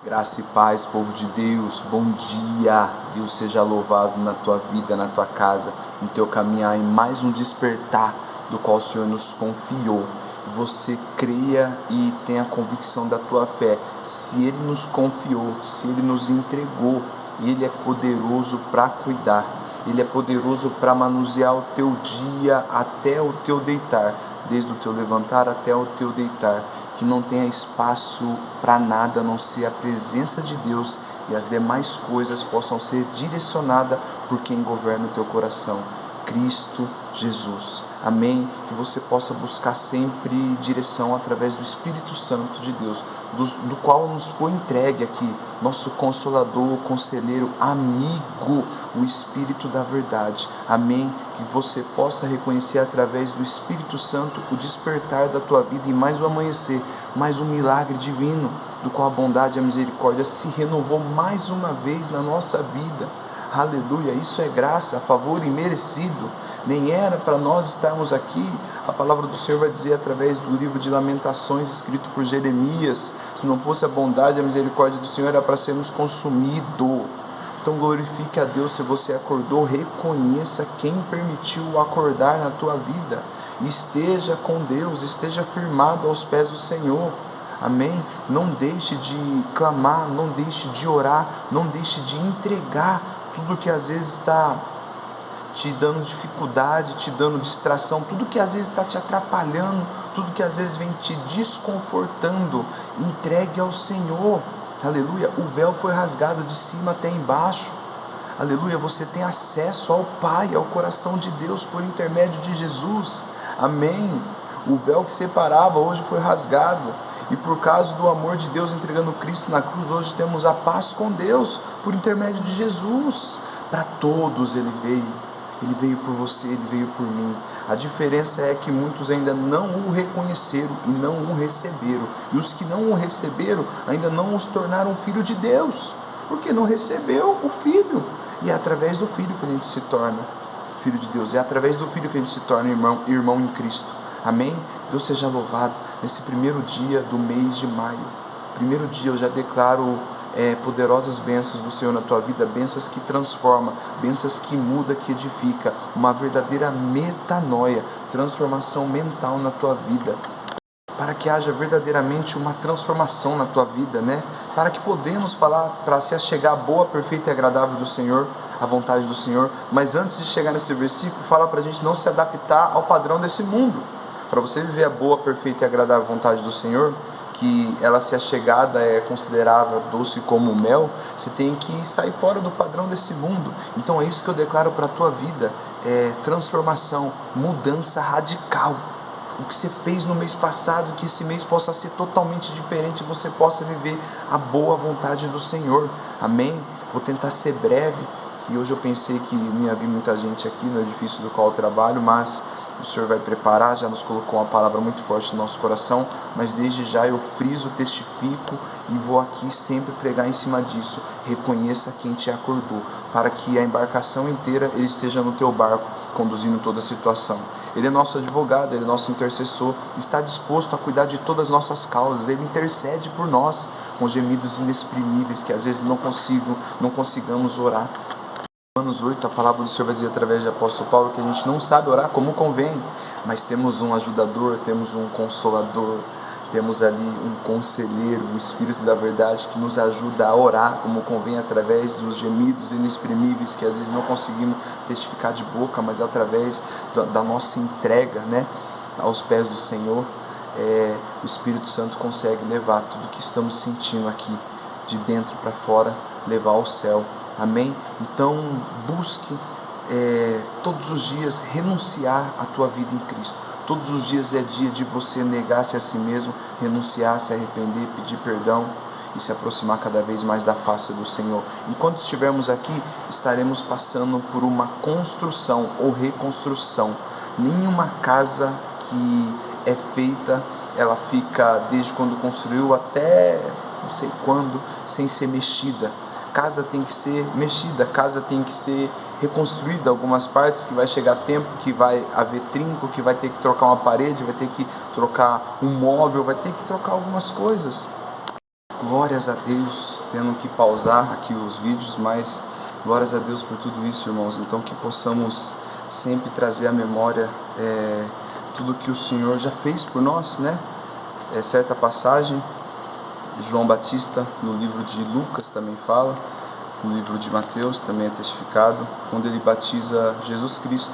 Graça e paz, povo de Deus, bom dia. Deus seja louvado na tua vida, na tua casa, no teu caminhar, em mais um despertar do qual o Senhor nos confiou. Você creia e tenha a convicção da tua fé. Se Ele nos confiou, se Ele nos entregou, Ele é poderoso para cuidar. Ele é poderoso para manusear o teu dia até o teu deitar, desde o teu levantar até o teu deitar. Que não tenha espaço para nada a não ser a presença de Deus e as demais coisas possam ser direcionadas por quem governa o teu coração, Cristo Jesus. Amém? Que você possa buscar sempre direção através do Espírito Santo de Deus, do qual nos foi entregue aqui, nosso Consolador, Conselheiro, Amigo, o Espírito da Verdade. Amém? Que você possa reconhecer através do Espírito Santo o despertar da tua vida e mais um amanhecer, mais um milagre divino, do qual a bondade e a misericórdia se renovou mais uma vez na nossa vida. Aleluia, isso é graça, favor imerecido. Nem era para nós estarmos aqui. A palavra do Senhor vai dizer através do livro de Lamentações, escrito por Jeremias: se não fosse a bondade e a misericórdia do Senhor, era para sermos consumidos. Então glorifique a Deus. Se você acordou, reconheça quem permitiu acordar na tua vida. Esteja com Deus, esteja firmado aos pés do Senhor. Amém? Não deixe de clamar, não deixe de orar, não deixe de entregar tudo que às vezes está te dando dificuldade, te dando distração, tudo que às vezes está te atrapalhando, tudo que às vezes vem te desconfortando, entregue ao Senhor. Aleluia, o véu foi rasgado de cima até embaixo. Aleluia, você tem acesso ao Pai, ao coração de Deus por intermédio de Jesus. Amém? O véu que separava hoje foi rasgado. E por causa do amor de Deus entregando Cristo na cruz, hoje temos a paz com Deus por intermédio de Jesus. Para todos Ele veio por você, Ele veio por mim. A diferença é que muitos ainda não o reconheceram e não o receberam. E os que não o receberam ainda não os tornaram filho de Deus, porque não recebeu o Filho. E é através do Filho que a gente se torna filho de Deus. É através do Filho que a gente se torna irmão em Cristo. Amém? Deus seja louvado. Nesse primeiro dia do mês de maio, primeiro dia eu já declaro poderosas bênçãos do Senhor na tua vida, bênçãos que transformam, bênçãos que muda, que edifica, uma verdadeira metanoia, transformação mental na tua vida, para que haja verdadeiramente uma transformação na tua vida, né? Para que podemos falar, para se achegar à boa, perfeita e agradável do Senhor, a vontade do Senhor. Mas antes de chegar nesse versículo, fala para a gente não se adaptar ao padrão desse mundo. Para você viver a boa, perfeita e agradável vontade do Senhor, que ela se achegada é considerável doce como o mel, você tem que sair fora do padrão desse mundo. Então é isso que eu declaro para a tua vida, transformação, mudança radical. O que você fez no mês passado, que esse mês possa ser totalmente diferente, você possa viver a boa vontade do Senhor. Amém? Vou tentar ser breve, que hoje eu pensei que não ia vir muita gente aqui no edifício do qual eu trabalho, mas o Senhor vai preparar, já nos colocou uma palavra muito forte no nosso coração, mas desde já eu friso, testifico e vou aqui sempre pregar em cima disso. Reconheça quem te acordou, para que a embarcação inteira ele esteja no teu barco, conduzindo toda a situação. Ele é nosso advogado, Ele é nosso intercessor, está disposto a cuidar de todas as nossas causas. Ele intercede por nós com gemidos inexprimíveis que às vezes não consigamos orar. Romanos 8, a palavra do Senhor vai dizer através do apóstolo Paulo que a gente não sabe orar como convém, mas temos um ajudador, temos um consolador, temos ali um conselheiro, o Espírito da Verdade que nos ajuda a orar como convém através dos gemidos inexprimíveis que às vezes não conseguimos testificar de boca, mas através da nossa entrega, né, aos pés do Senhor. O Espírito Santo consegue levar tudo que estamos sentindo aqui, de dentro para fora, levar ao céu. Amém? Então busque todos os dias renunciar à tua vida em Cristo. Todos os dias é dia de você negar-se a si mesmo, renunciar, se arrepender, pedir perdão e se aproximar cada vez mais da face do Senhor. Enquanto estivermos aqui, estaremos passando por uma construção ou reconstrução. Nenhuma casa que é feita, ela fica desde quando construiu até não sei quando, sem ser mexida. Casa tem que ser mexida, casa tem que ser reconstruída, algumas partes que vai chegar tempo que vai haver trinco, que vai ter que trocar uma parede, vai ter que trocar um móvel, vai ter que trocar algumas coisas. Glórias a Deus, tendo que pausar aqui os vídeos, mas glórias a Deus por tudo isso, irmãos. Então que possamos sempre trazer à memória tudo que o Senhor já fez por nós, né? Certa passagem, João Batista no livro de Lucas também fala, no livro de Mateus também é testificado, quando ele batiza Jesus Cristo,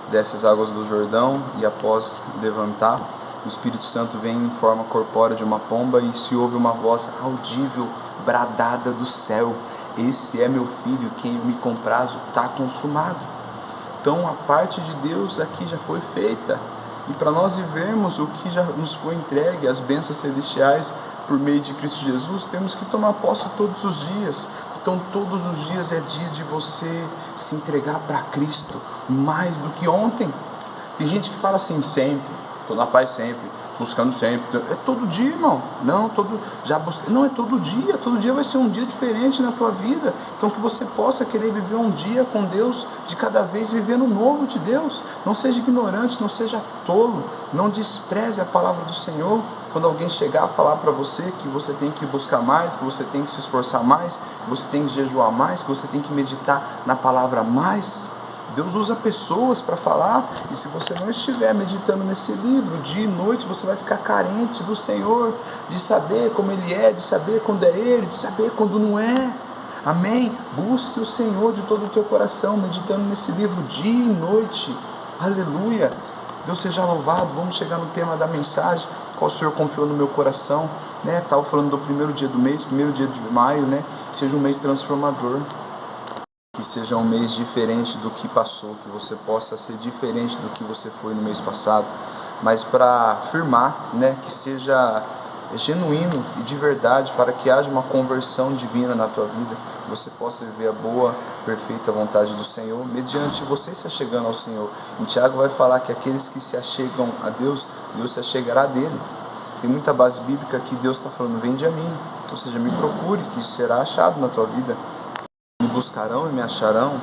desce as águas do Jordão e após levantar, o Espírito Santo vem em forma corpórea de uma pomba e se ouve uma voz audível, bradada do céu: esse é meu filho, quem eu me comprazo, está consumado. Então a parte de Deus aqui já foi feita, e para nós vivermos o que já nos foi entregue, as bênçãos celestiais por meio de Cristo Jesus, temos que tomar posse todos os dias. Então todos os dias é dia de você se entregar para Cristo, mais do que ontem. Tem gente que fala assim: sempre, estou na paz sempre, buscando sempre. É todo dia, irmão. Não, não é todo dia vai ser um dia diferente na tua vida. Então que você possa querer viver um dia com Deus, de cada vez vivendo o novo de Deus. Não seja ignorante, não seja tolo, não despreze a palavra do Senhor. Quando alguém chegar a falar para você que você tem que buscar mais, que você tem que se esforçar mais, que você tem que jejuar mais, que você tem que meditar na palavra mais, Deus usa pessoas para falar, e se você não estiver meditando nesse livro dia e noite, você vai ficar carente do Senhor, de saber como Ele é, de saber quando é Ele, de saber quando não é. Amém? Busque o Senhor de todo o teu coração, meditando nesse livro dia e noite. Aleluia! Deus seja louvado. Vamos chegar no tema da mensagem, qual o Senhor confiou no meu coração, né? Estava falando do primeiro dia do mês, primeiro dia de maio, né? Seja um mês transformador, que seja um mês diferente do que passou, que você possa ser diferente do que você foi no mês passado, mas para afirmar, né? Que seja genuíno e de verdade, para que haja uma conversão divina na tua vida, que você possa viver a boa, perfeita vontade do Senhor, mediante você se achegando ao Senhor. Em Tiago vai falar que aqueles que se achegam a Deus, Deus se achegará dele. Tem muita base bíblica que Deus está falando: vende a mim, ou seja, me procure, que será achado na tua vida. Me buscarão e me acharão.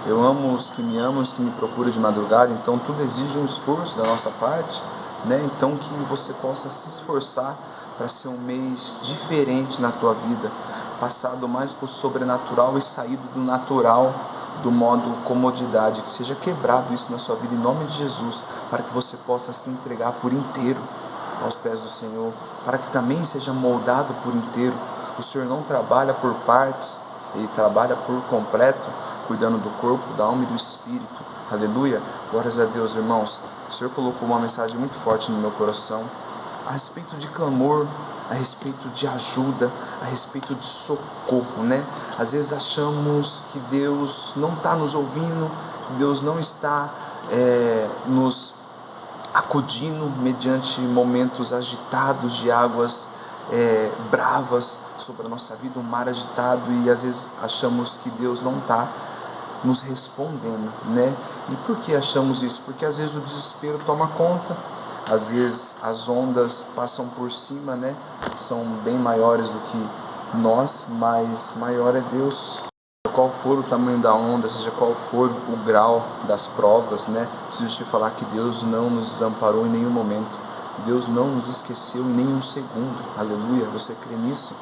Eu amo os que me amam, os que me procuram de madrugada. Então tudo exige um esforço da nossa parte, né? Então que você possa se esforçar para ser um mês diferente na tua vida, passado mais por sobrenatural e saído do natural, do modo comodidade, que seja quebrado isso na sua vida em nome de Jesus, para que você possa se entregar por inteiro aos pés do Senhor, para que também seja moldado por inteiro. O Senhor não trabalha por partes, Ele trabalha por completo, cuidando do corpo, da alma e do espírito. Aleluia, glórias a Deus, irmãos. O Senhor colocou uma mensagem muito forte no meu coração, a respeito de clamor, a respeito de ajuda, a respeito de socorro, né? Às vezes achamos que Deus não está nos ouvindo, que Deus não está nos acudindo mediante momentos agitados de águas bravas sobre a nossa vida, um mar agitado, e às vezes achamos que Deus não está nos respondendo, né? E por que achamos isso? Porque às vezes o desespero toma conta, às vezes as ondas passam por cima, né? São bem maiores do que nós, mas maior é Deus. Seja qual for o tamanho da onda, seja qual for o grau das provas, né? Preciso te falar que Deus não nos desamparou em nenhum momento. Deus não nos esqueceu em nenhum segundo. Aleluia, você crê nisso?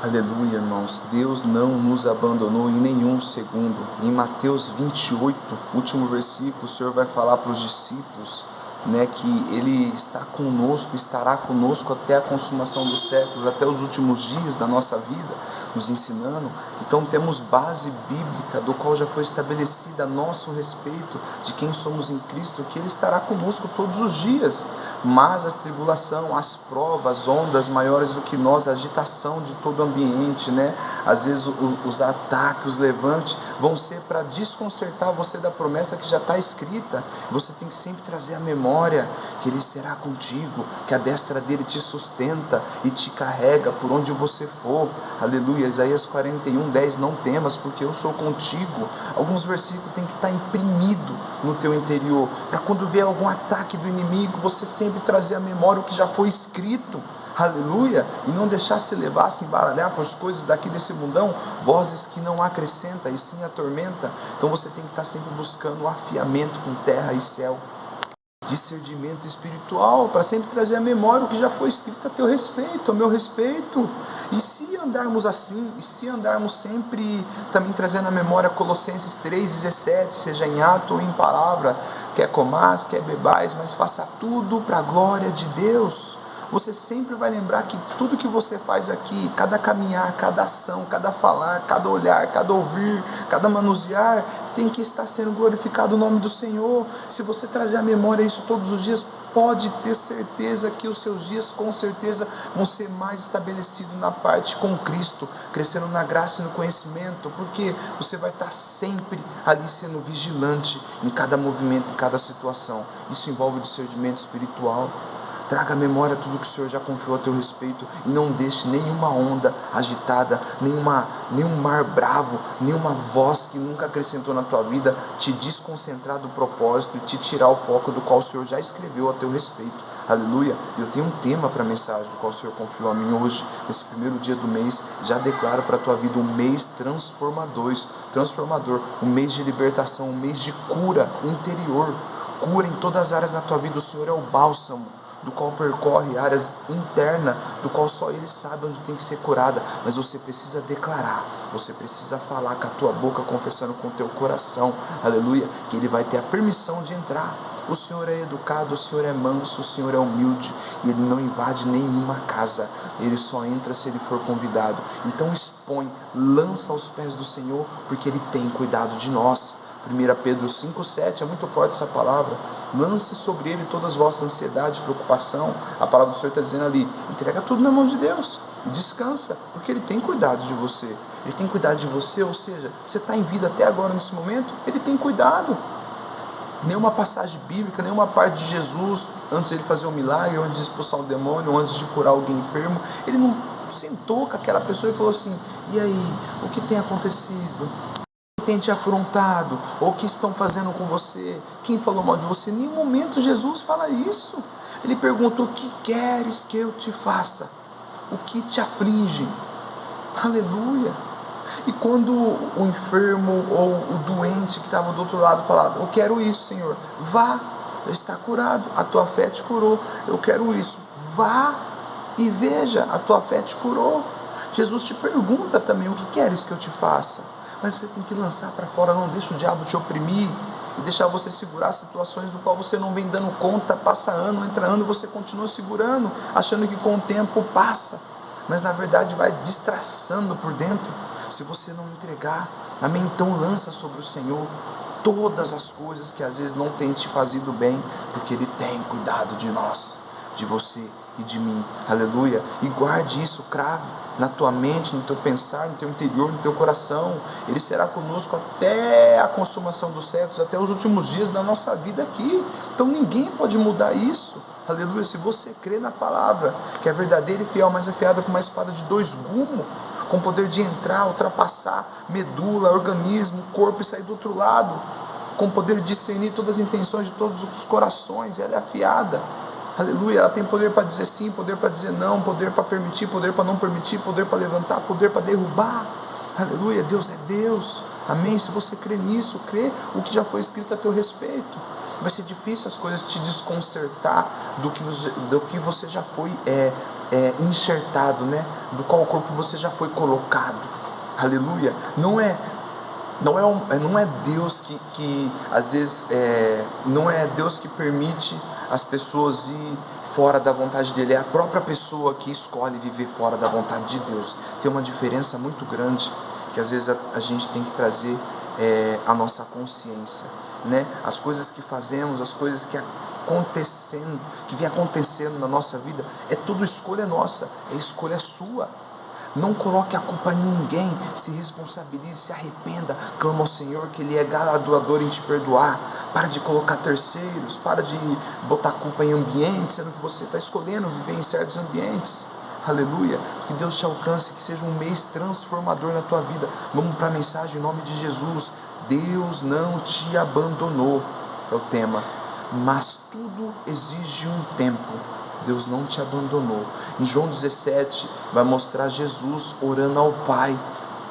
Aleluia, irmãos. Deus não nos abandonou em nenhum segundo. Em Mateus 28, último versículo, o Senhor vai falar para os discípulos, né, que Ele está conosco, estará conosco até a consumação dos séculos, até os últimos dias da nossa vida, nos ensinando. Então temos base bíblica, do qual já foi estabelecida a nosso respeito, de quem somos em Cristo, que Ele estará conosco todos os dias. Mas as tribulações, as provas, as ondas maiores do que nós, a agitação de todo o ambiente, né? Às vezes os ataques, os levantes, vão ser para desconcertar você da promessa que já está escrita. Você tem que sempre trazer a memória que Ele será contigo, que a destra dele te sustenta e te carrega por onde você for. Aleluia. Isaías 41:10, não temas, porque eu sou contigo. Alguns versículos tem que estar imprimido no teu interior, para quando vier algum ataque do inimigo, você sempre trazer à memória o que já foi escrito. Aleluia, e não deixar se levar, se embaralhar por as coisas daqui desse mundão, vozes que não acrescentam e sim atormentam. Então você tem que estar sempre buscando o afiamento com terra e céu. discernimento espiritual, para sempre trazer à memória o que já foi escrito a teu respeito, ao meu respeito. E se andarmos assim, e se andarmos sempre também trazendo à memória Colossenses 3,17, seja em ato ou em palavra, quer comais, quer bebais, mas faça tudo para a glória de Deus. Você sempre vai lembrar que tudo que você faz aqui, cada caminhar, cada ação, cada falar, cada olhar, cada ouvir, cada manusear, tem que estar sendo glorificado o nome do Senhor. Se você trazer à memória isso todos os dias, pode ter certeza que os seus dias com certeza vão ser mais estabelecidos na parte com Cristo, crescendo na graça e no conhecimento, porque você vai estar sempre ali sendo vigilante em cada movimento, em cada situação. Isso envolve discernimento espiritual. Traga à memória tudo que o Senhor já confiou a teu respeito e não deixe nenhuma onda agitada, nenhum mar bravo, nenhuma voz que nunca acrescentou na tua vida te desconcentrar do propósito e te tirar o foco do qual o Senhor já escreveu a teu respeito. Aleluia. Eu tenho um tema para a mensagem do qual o Senhor confiou a mim hoje, nesse primeiro dia do mês. Já declaro para a tua vida um mês transformador, um mês de libertação, um mês de cura interior, cura em todas as áreas da tua vida. O Senhor é o bálsamo do qual percorre áreas internas, do qual só Ele sabe onde tem que ser curada, mas você precisa declarar, você precisa falar com a tua boca, confessando com o teu coração, aleluia, que Ele vai ter a permissão de entrar. O Senhor é educado, o Senhor é manso, o Senhor é humilde, e Ele não invade nenhuma casa, Ele só entra se Ele for convidado. Então expõe, lança aos pés do Senhor, porque Ele tem cuidado de nós. 1 Pedro 5,7, é muito forte essa palavra. Lance sobre Ele todas as vossas ansiedades e preocupação. A palavra do Senhor está dizendo ali, entrega tudo na mão de Deus e descansa, porque Ele tem cuidado de você. Ele tem cuidado de você, ou seja, você está em vida até agora nesse momento, Ele tem cuidado. Nenhuma passagem bíblica, nenhuma parte de Jesus, antes de Ele fazer um milagre, ou antes de expulsar o demônio, ou antes de curar alguém enfermo, Ele não sentou com aquela pessoa e falou assim, e aí, o que tem acontecido? Tem te afrontado, ou o que estão fazendo com você, quem falou mal de você? Em nenhum momento Jesus fala isso. Ele pergunta, o que queres que eu te faça? O que te aflige? Aleluia. E quando o enfermo ou o doente que estava do outro lado falava, eu quero isso, Senhor, vá, está curado, a tua fé te curou, eu quero isso, vá e veja, a tua fé te curou. Jesus te pergunta também, o que queres que eu te faça? Mas você tem que lançar para fora, não deixa o diabo te oprimir e deixar você segurar situações do qual você não vem dando conta, passa ano, entra ano, você continua segurando, achando que com o tempo passa, mas na verdade vai destraçando por dentro, se você não entregar, amém? Então lança sobre o Senhor todas as coisas que às vezes não tem te fazido bem, porque Ele tem cuidado de nós, de você e de mim, aleluia, e guarde isso, crave na tua mente, no teu pensar, no teu interior, no teu coração. Ele será conosco até a consumação dos séculos, até os últimos dias da nossa vida aqui. Então ninguém pode mudar isso, aleluia. Se você crê na palavra, que é verdadeira e fiel, mas afiada como uma espada de 2 gumes, com poder de entrar, ultrapassar medula, organismo, corpo e sair do outro lado, com poder de discernir todas as intenções de todos os corações, ela é afiada. Aleluia, ela tem poder para dizer sim, poder para dizer não, poder para permitir, poder para não permitir, poder para levantar, poder para derrubar. Aleluia, Deus é Deus, amém? Se você crê nisso, crê o que já foi escrito a teu respeito. Vai ser difícil as coisas te desconcertar do que você já foi enxertado, né? Do qual o corpo você já foi colocado. Aleluia, não é Deus que às vezes não é Deus que permite as pessoas ir fora da vontade dele, é a própria pessoa que escolhe viver fora da vontade de Deus. Tem uma diferença muito grande que às vezes a gente tem que trazer a nossa consciência, né? As coisas que fazemos, as coisas que vem acontecendo na nossa vida, é tudo escolha nossa, é escolha sua. Não coloque a culpa em ninguém, se responsabilize, se arrependa, clama ao Senhor que Ele é galardoador em te perdoar. Para de colocar terceiros, para de botar culpa em ambientes, sendo que você está escolhendo viver em certos ambientes. Aleluia, que Deus te alcance, que seja um mês transformador na tua vida. Vamos para a mensagem em nome de Jesus. Deus não te abandonou, é o tema, mas tudo exige um tempo. Deus não te abandonou. Em João 17 vai mostrar Jesus orando ao Pai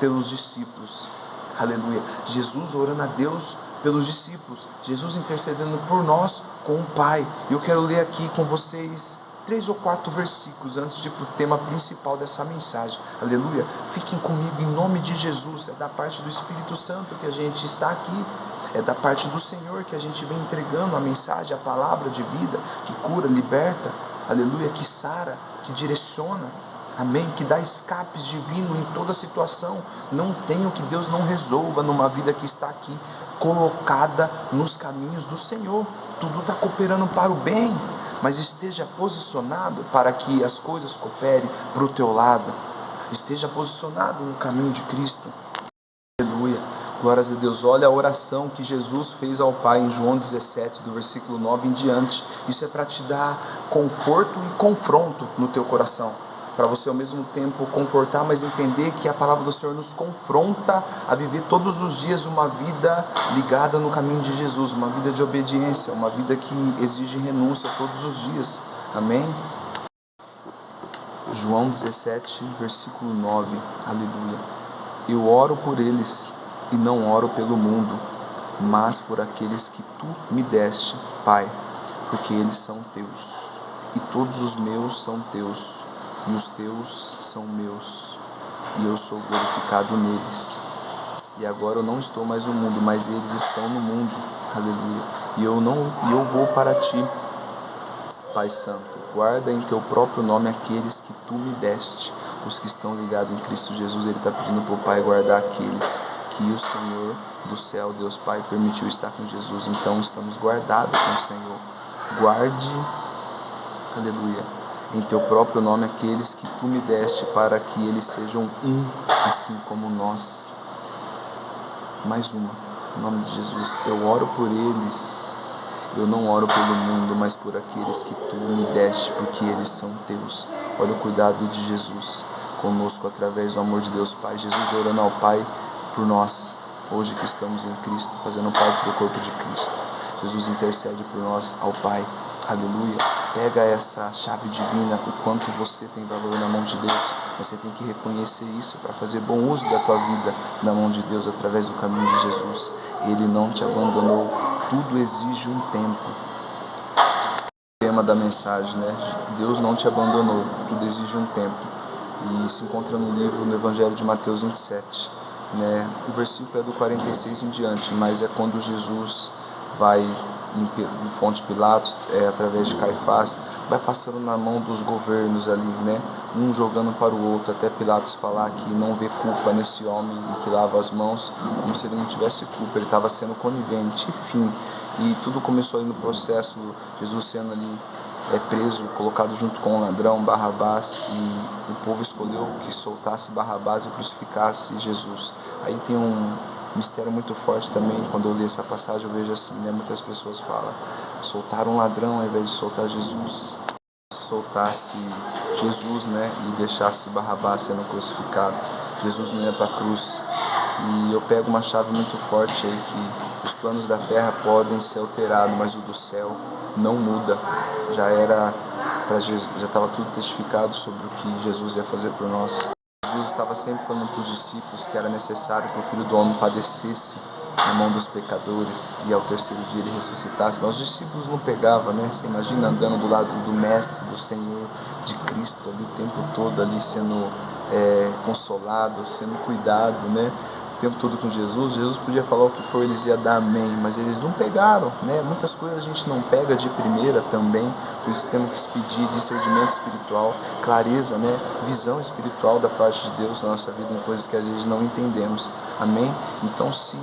pelos discípulos. Aleluia. Jesus orando a Deus pelos discípulos, Jesus intercedendo por nós com o Pai. Eu quero ler aqui com vocês 3 ou 4 versículos antes de ir para o tema principal dessa mensagem. Aleluia. Fiquem comigo em nome de Jesus. É da parte do Espírito Santo que a gente está aqui. É da parte do Senhor que a gente vem entregando a mensagem, a palavra de vida, que cura, liberta, aleluia, que sara, que direciona, amém, que dá escapes divino em toda situação. Não tem o que Deus não resolva numa vida que está aqui, colocada nos caminhos do Senhor. Tudo está cooperando para o bem, mas esteja posicionado para que as coisas cooperem para o teu lado. Esteja posicionado no caminho de Cristo. Aleluia. Glórias a Deus. Olha a oração que Jesus fez ao Pai em João 17, do versículo 9 em diante. Isso é para te dar conforto e confronto no teu coração, para você ao mesmo tempo confortar, mas entender que a palavra do Senhor nos confronta a viver todos os dias uma vida ligada no caminho de Jesus, uma vida de obediência, uma vida que exige renúncia todos os dias. Amém? João 17, versículo 9. Aleluia. Eu oro por eles e não oro pelo mundo, mas por aqueles que tu me deste, Pai, porque eles são teus, e todos os meus são teus, e os teus são meus, e eu sou glorificado neles. E agora eu não estou mais no mundo, mas eles estão no mundo. Aleluia. E eu vou para ti, Pai Santo. Guarda em teu próprio nome aqueles que tu me deste, os que estão ligados em Cristo Jesus. Ele está pedindo para o Pai guardar aqueles que o Senhor do céu, Deus Pai, permitiu estar com Jesus. Então estamos guardados com o Senhor. Guarde, aleluia, em teu próprio nome aqueles que tu me deste, para que eles sejam um, assim como nós. Mais uma, em nome de Jesus. Eu oro por eles. Eu não oro pelo mundo, mas por aqueles que tu me deste, porque eles são teus. Olha o cuidado de Jesus conosco através do amor de Deus Pai. Jesus orando ao Pai por nós, hoje que estamos em Cristo, fazendo parte do corpo de Cristo. Jesus intercede por nós ao Pai. Aleluia. Pega essa chave divina, o quanto você tem valor na mão de Deus. Você tem que reconhecer isso para fazer bom uso da tua vida na mão de Deus, através do caminho de Jesus. Ele não te abandonou. Tudo exige um tempo. O tema da mensagem, né? Deus não te abandonou. Tudo exige um tempo. E se encontra no livro, no Evangelho de Mateus 27. Né? O versículo é do 46 em diante, mas é quando Jesus vai em Fonte Pilatos, através de Caifás, vai passando na mão dos governos ali, né? Um jogando para o outro, até Pilatos falar que não vê culpa nesse homem e que lava as mãos, como se ele não tivesse culpa, ele estava sendo conivente, enfim. E tudo começou ali no processo, Jesus sendo ali preso, colocado junto com o ladrão Barrabás, e o povo escolheu que soltasse Barrabás e crucificasse Jesus. Aí tem um mistério muito forte também. Quando eu li essa passagem, eu vejo assim, né? Muitas pessoas falam, soltaram um ladrão ao invés de soltar Jesus. Se soltasse Jesus, né, e deixasse Barrabás sendo crucificado, Jesus não ia para a cruz. E eu pego uma chave muito forte aí, que os planos da terra podem ser alterados, mas o do céu não muda. Já era para Jesus, já estava tudo testificado sobre o que Jesus ia fazer por nós. Jesus estava sempre falando para os discípulos que era necessário que o Filho do Homem padecesse na mão dos pecadores e ao terceiro dia ele ressuscitasse, mas os discípulos não pegavam, né? Você imagina andando do lado do Mestre, do Senhor, de Cristo ali o tempo todo ali sendo consolado, sendo cuidado, né? O tempo todo com Jesus. Jesus podia falar o que for, eles iam dar amém, mas eles não pegaram, né? Muitas coisas a gente não pega de primeira também, por isso temos que se pedir discernimento espiritual, clareza, né? Visão espiritual da parte de Deus na nossa vida, em coisas que às vezes não entendemos, amém? Então, se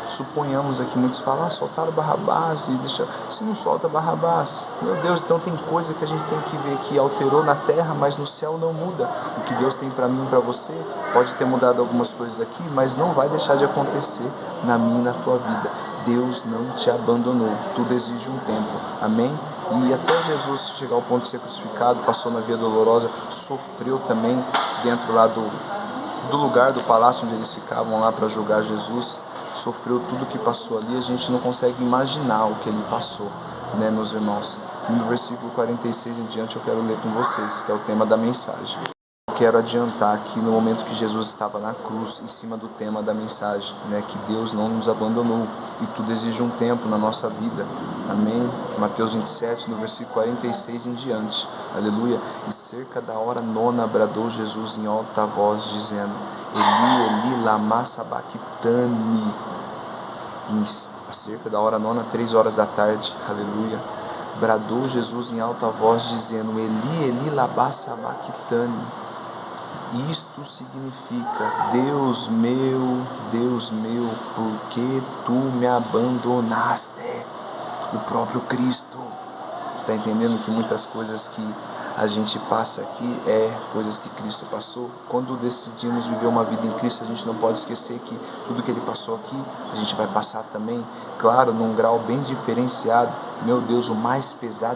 suponhamos aqui, muitos falam, soltaram Barrabás, e se não solta Barrabás, meu Deus, então tem coisa que a gente tem que ver que alterou na terra, mas no céu não muda. O que Deus tem para mim e para você, pode ter mudado algumas coisas aqui, mas não vai deixar de acontecer na minha e na tua vida. Deus não te abandonou, tudo exige um tempo, amém? E até Jesus chegar ao ponto de ser crucificado, passou na via dolorosa, sofreu também dentro lá do lugar do palácio onde eles ficavam lá para julgar Jesus, sofreu tudo que passou ali. A gente não consegue imaginar o que ele passou, né, meus irmãos? No versículo 46 em diante eu quero ler com vocês, que é o tema da mensagem. quero adiantar que no momento que Jesus estava na cruz, em cima do tema da mensagem, que Deus não nos abandonou e tudo exige um tempo na nossa vida. Amém? Mateus 27, no versículo 46 em diante. Aleluia. E cerca da hora nona bradou Jesus em alta voz, dizendo: Eli, Eli, lama sabachthani. Cerca da hora nona, 3 horas da tarde. Aleluia. Bradou Jesus em alta voz, dizendo: Eli, Eli, lama sabachthani. Isto significa: Deus meu, por que tu me abandonaste? O próprio Cristo. Está entendendo que muitas coisas que a gente passa aqui coisas que Cristo passou? Quando decidimos viver uma vida em Cristo, a gente não pode esquecer que tudo que Ele passou aqui, a gente vai passar também, claro, num grau bem diferenciado. Meu Deus, o mais pesado